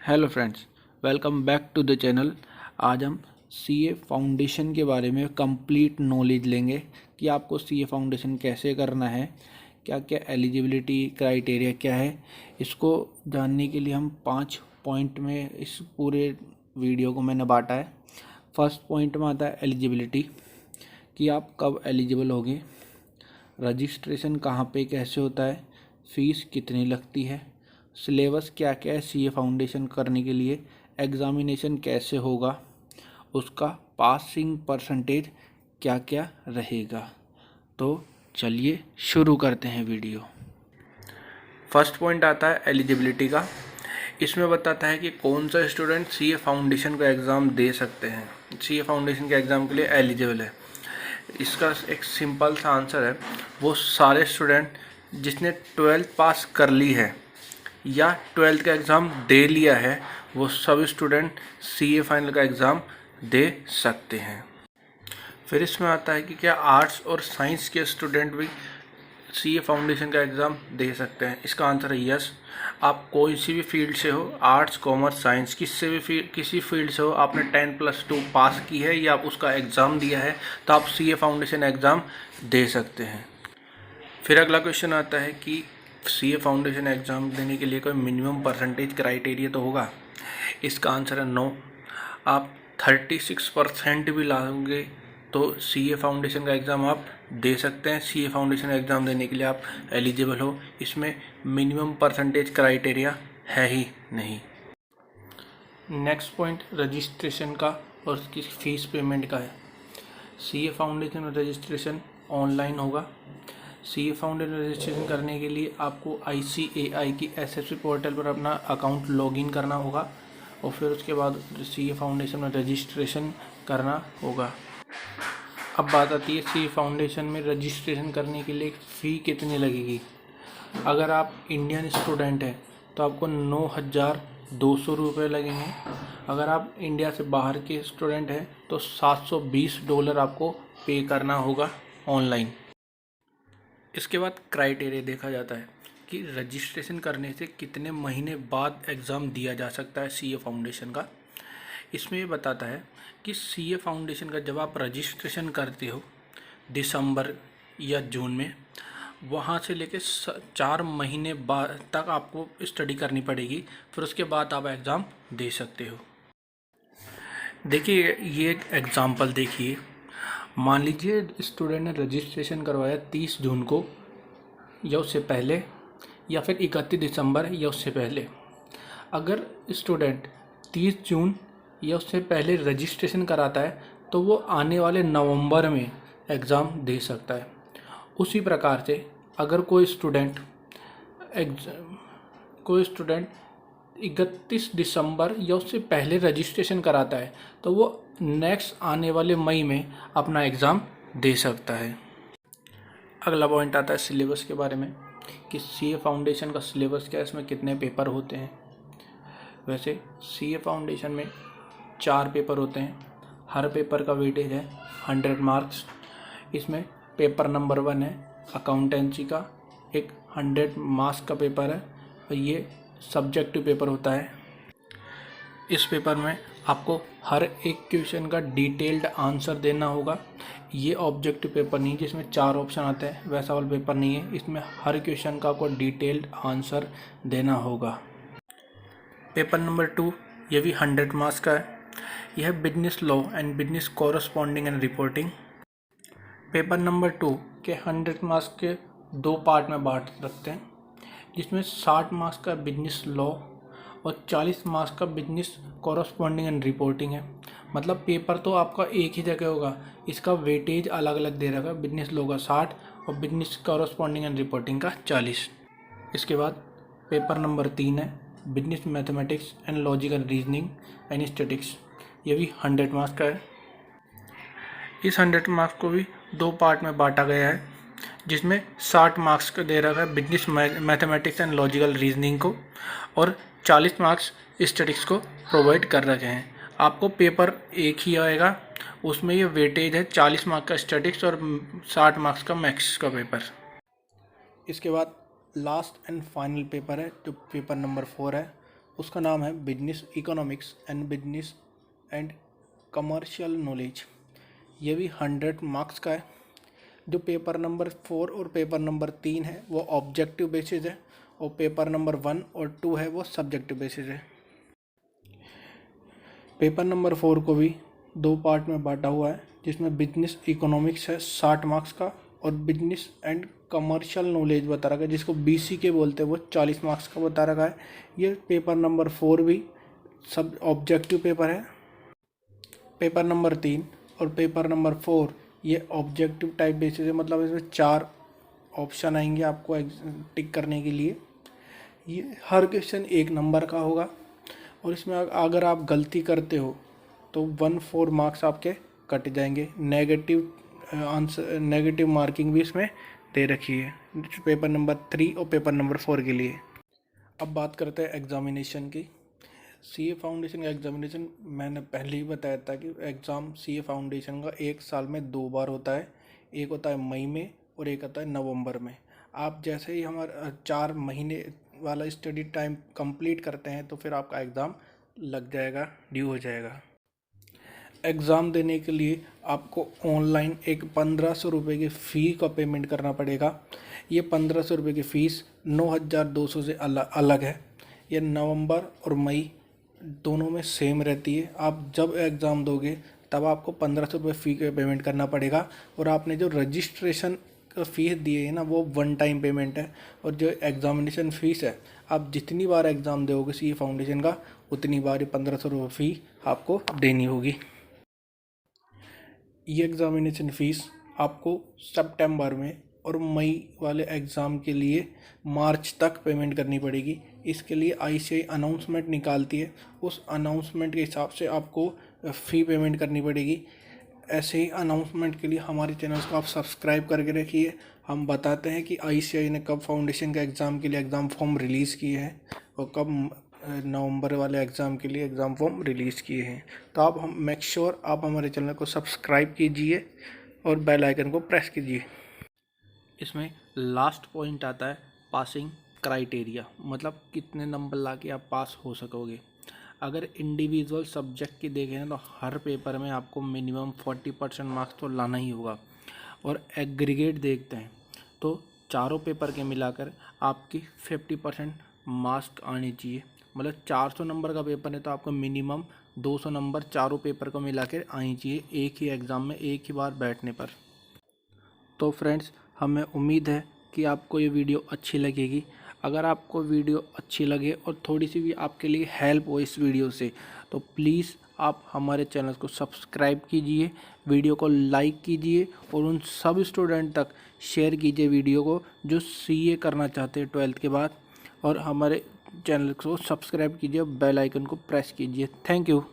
Hello friends, welcome back to the channel. आज हम CA foundation के बारे में कंप्लीट नॉलेज लेंगे कि आपको सीए फाउंडेशन कैसे करना है, क्या क्या एलिजिबिलिटी क्राइटेरिया क्या है। इसको जानने के लिए हम 5 पॉइंट में इस पूरे वीडियो को मैंने बांटा है। फर्स्ट पॉइंट में आता है एलिजिबिलिटी, कि आप कब एलिजिबल होगे, रजिस्ट्रेशन कहाँ पे कैसे होता है, फ़ीस कितनी लगती है, सिलेबस क्या क्या है सीए फाउंडेशन करने के लिए, एग्ज़ामिनेशन कैसे होगा, उसका पासिंग परसेंटेज क्या क्या रहेगा। तो चलिए शुरू करते हैं वीडियो। फर्स्ट पॉइंट आता है एलिजिबिलिटी का। इसमें बताता है कि कौन सा स्टूडेंट सीए फाउंडेशन का एग्ज़ाम दे सकते हैं, सीए फाउंडेशन के एग्ज़ाम के लिए एलिजिबल है। इसका एक सिंपल सा आंसर है, वो सारे स्टूडेंट जिसने 12th पास कर ली है या 12th का एग्ज़ाम दे लिया है, वो सभी स्टूडेंट सीए फाइनल का एग्ज़ाम दे सकते हैं। फिर इसमें आता है कि क्या आर्ट्स और साइंस के स्टूडेंट भी सीए फाउंडेशन का एग्ज़ाम दे सकते हैं। इसका आंसर है यस। आप कोई सी भी फील्ड से हो, आर्ट्स कॉमर्स साइंस, किसी फील्ड से हो, आपने 10+2 पास की है या आप उसका एग्ज़ाम दिया है, तो आप सीए फाउंडेशन एग्ज़ाम दे सकते हैं। फिर अगला क्वेश्चन आता है कि सीए फाउंडेशन एग्ज़ाम देने के लिए कोई मिनिमम परसेंटेज क्राइटेरिया तो होगा। इसका आंसर है नो। आप 36% भी लाओगे तो सीए फाउंडेशन का एग्ज़ाम आप दे सकते हैं। सीए फाउंडेशन एग्ज़ाम देने के लिए आप एलिजिबल हो, इसमें मिनिमम परसेंटेज क्राइटेरिया है ही नहीं। नेक्स्ट पॉइंट रजिस्ट्रेशन का और उसकी फ़ीस पेमेंट का है। सीए फाउंडेशन रजिस्ट्रेशन ऑनलाइन होगा। सीए फाउंडेशन रजिस्ट्रेशन करने के लिए आपको ICAI की SSP पोर्टल पर अपना अकाउंट लॉगिन करना होगा और फिर उसके बाद सीए फाउंडेशन में रजिस्ट्रेशन करना होगा। अब बात आती है सीए फाउंडेशन में रजिस्ट्रेशन करने के लिए फ़ी कितनी लगेगी। अगर आप इंडियन स्टूडेंट हैं तो आपको 9,200 रुपये लगेंगे। अगर आप इंडिया से बाहर के स्टूडेंट हैं तो $720 आपको पे करना होगा ऑनलाइन। इसके बाद क्राइटेरिया देखा जाता है कि रजिस्ट्रेशन करने से कितने महीने बाद एग्ज़ाम दिया जा सकता है सीए फाउंडेशन का। इसमें ये बताता है कि सीए फाउंडेशन का जब आप रजिस्ट्रेशन करते हो दिसंबर या जून में, वहाँ से लेके 4 महीने बाद तक आपको स्टडी करनी पड़ेगी, फिर उसके बाद आप एग्ज़ाम दे सकते हो। देखिए, ये एक एग्ज़ाम्पल देखिए। मान लीजिए स्टूडेंट ने रजिस्ट्रेशन करवाया 30 जून को या उससे पहले, या फिर 31 दिसंबर या उससे पहले। अगर स्टूडेंट 30 जून या उससे पहले रजिस्ट्रेशन कराता है तो वो आने वाले नवंबर में एग्ज़ाम दे सकता है। उसी प्रकार से अगर कोई स्टूडेंट 31 दिसंबर या उससे पहले रजिस्ट्रेशन कराता है तो वो नेक्स्ट आने वाले मई में अपना एग्ज़ाम दे सकता है। अगला पॉइंट आता है सिलेबस के बारे में कि सीए फाउंडेशन का सिलेबस क्या है, इसमें कितने पेपर होते हैं। वैसे सीए फाउंडेशन में 4 पेपर होते हैं। हर पेपर का वेटेज है 100 मार्क्स। इसमें पेपर नंबर 1 है अकाउंटेंसी का, एक 100 मार्क्स का पेपर है और ये सब्जेक्टिव पेपर होता है। इस पेपर में आपको हर एक क्वेश्चन का डिटेल्ड आंसर देना होगा। ये ऑब्जेक्टिव पेपर नहीं जिसमें 4 ऑप्शन आते हैं, वैसा वाला पेपर नहीं है। इसमें हर क्वेश्चन का आपको डिटेल्ड आंसर देना होगा। पेपर नंबर 2 ये भी 100 मार्क्स का है। यह business law and business corresponding and reporting. Paper number 2 के 100 मार्क्स के 2 पार्ट में बांट रखते हैं, जिसमें 60 मार्क्स का बिजनेस लॉ और 40 मार्क्स का बिजनेस कॉरस्पॉन्डिंग एंड रिपोर्टिंग है। मतलब पेपर तो आपका एक ही जगह होगा, इसका वेटेज अलग अलग दे रखा है। बिजनेस लॉ का 60 और बिजनेस कॉरस्पॉन्डिंग एंड रिपोर्टिंग का 40। इसके बाद पेपर नंबर 3 है business mathematics and logical reasoning and statics. ये भी 100 मार्क्स का है। इस 100 मार्क्स को भी 2 पार्ट में बांटा गया है, जिसमें 60 मार्क्स का दे रखा है business mathematics and logical reasoning को और 40 मार्क्स स्टैटिक्स को प्रोवाइड कर रखे हैं। आपको पेपर एक ही आएगा, उसमें ये वेटेज है 40 मार्क्स का स्टैटिक्स और 60 मार्क्स का मैथ्स का पेपर। इसके बाद लास्ट एंड फाइनल पेपर है जो पेपर नंबर 4 है, उसका नाम है business economics and business and commercial knowledge. ये भी 100 मार्क्स का है। जो पेपर नंबर 4 और पेपर नंबर 3 है वो ऑब्जेक्टिव बेसिस है, और पेपर नंबर 1 और 2 है वो सब्जेक्टिव बेसिस है। पेपर नंबर 4 को भी 2 पार्ट में बांटा हुआ है, जिसमें बिजनेस इकोनॉमिक्स है 60 मार्क्स का, और बिजनेस एंड कमर्शियल नॉलेज बता रखा है जिसको BCK बोलते हैं वो 40 मार्क्स का बता रखा है। ये पेपर नंबर 4 भी सब ऑब्जेक्टिव पेपर है। पेपर नंबर 3 और पेपर नंबर 4 ये ऑब्जेक्टिव टाइप बेसिस है, मतलब इसमें 4 ऑप्शन आएंगे आपको टिक करने के लिए। ये हर क्वेश्चन 1 नंबर का होगा, और इसमें अगर आप गलती करते हो तो 1-4 मार्क्स आपके कट जाएंगे। नेगेटिव मार्किंग भी इसमें दे रखी है पेपर नंबर 3 और पेपर नंबर 4 के लिए। अब बात करते हैं एग्जामिनेशन की। CA फाउंडेशन का एग्जामिनेशन मैंने पहले ही बताया था कि एग्ज़ाम CA फाउंडेशन का 1 साल में 2 बार होता है। एक होता है मई में और एक होता है नवंबर में। आप जैसे ही हमारा 4 महीने वाला स्टडी टाइम कंप्लीट करते हैं तो फिर आपका एग्ज़ाम लग जाएगा, ड्यू हो जाएगा। एग्ज़ाम देने के लिए आपको ऑनलाइन एक 1500 रुपये की फ़ी का पेमेंट करना पड़ेगा। ये 1500 रुपये की फ़ीस 9200 से अलग है। ये नवंबर और मई दोनों में सेम रहती है। आप जब एग्ज़ाम दोगे तब आपको 1500 रुपये फ़ी का पेमेंट करना पड़ेगा, और आपने जो रजिस्ट्रेशन का फ़ीस दिए है ना वो 1 टाइम पेमेंट है। और जो एग्ज़ामिनेशन फ़ीस है, आप जितनी बार एग्ज़ाम दोगे CA फाउंडेशन का उतनी बार 1500 रुपये फ़ी आपको देनी होगी। ये एग्ज़ामिनेशन फ़ीस आपको सितंबर में और मई वाले एग्ज़ाम के लिए मार्च तक पेमेंट करनी पड़ेगी। इसके लिए ICAI अनाउंसमेंट निकालती है, उस अनाउंसमेंट के हिसाब से आपको फ़ी पेमेंट करनी पड़ेगी। ऐसे ही अनाउंसमेंट के लिए हमारे चैनल को आप सब्सक्राइब करके रखिए। हम बताते हैं कि ICAI ने कब फाउंडेशन के एग्ज़ाम के लिए एग्ज़ाम फॉर्म रिलीज़ किए हैं और कब नवंबर वाले एग्ज़ाम के लिए एग्ज़ाम फॉर्म रिलीज़ किए हैं। तो आप मेक श्योर आप हमारे चैनल को सब्सक्राइब कीजिए और बेल आइकन को प्रेस कीजिए। इसमें लास्ट पॉइंट आता है पासिंग क्राइटेरिया, मतलब कितने नंबर ला के आप पास हो सकोगे। अगर इंडिविजुअल सब्जेक्ट की देखें ना तो हर पेपर में आपको मिनिमम 40% मार्क्स तो लाना ही होगा, और एग्रीगेट देखते हैं तो चारों पेपर के मिलाकर आपकी 50% मार्क्स आने चाहिए। मतलब 400 नंबर का पेपर है तो आपको मिनिमम 200 नंबर चारों पेपर को मिलाकर आनी चाहिए एक ही एग्ज़ाम में, एक ही बार बैठने पर। तो फ्रेंड्स, हमें उम्मीद है कि आपको ये वीडियो अच्छी लगेगी। अगर आपको वीडियो अच्छी लगे और थोड़ी सी भी आपके लिए हेल्प हो इस वीडियो से, तो प्लीज़ आप हमारे चैनल को सब्सक्राइब कीजिए, वीडियो को लाइक कीजिए और उन सब स्टूडेंट तक शेयर कीजिए वीडियो को जो CA करना चाहते हैं 12th के बाद। और हमारे चैनल को सब्सक्राइब कीजिए, बेल आइकन को प्रेस कीजिए। Thank you.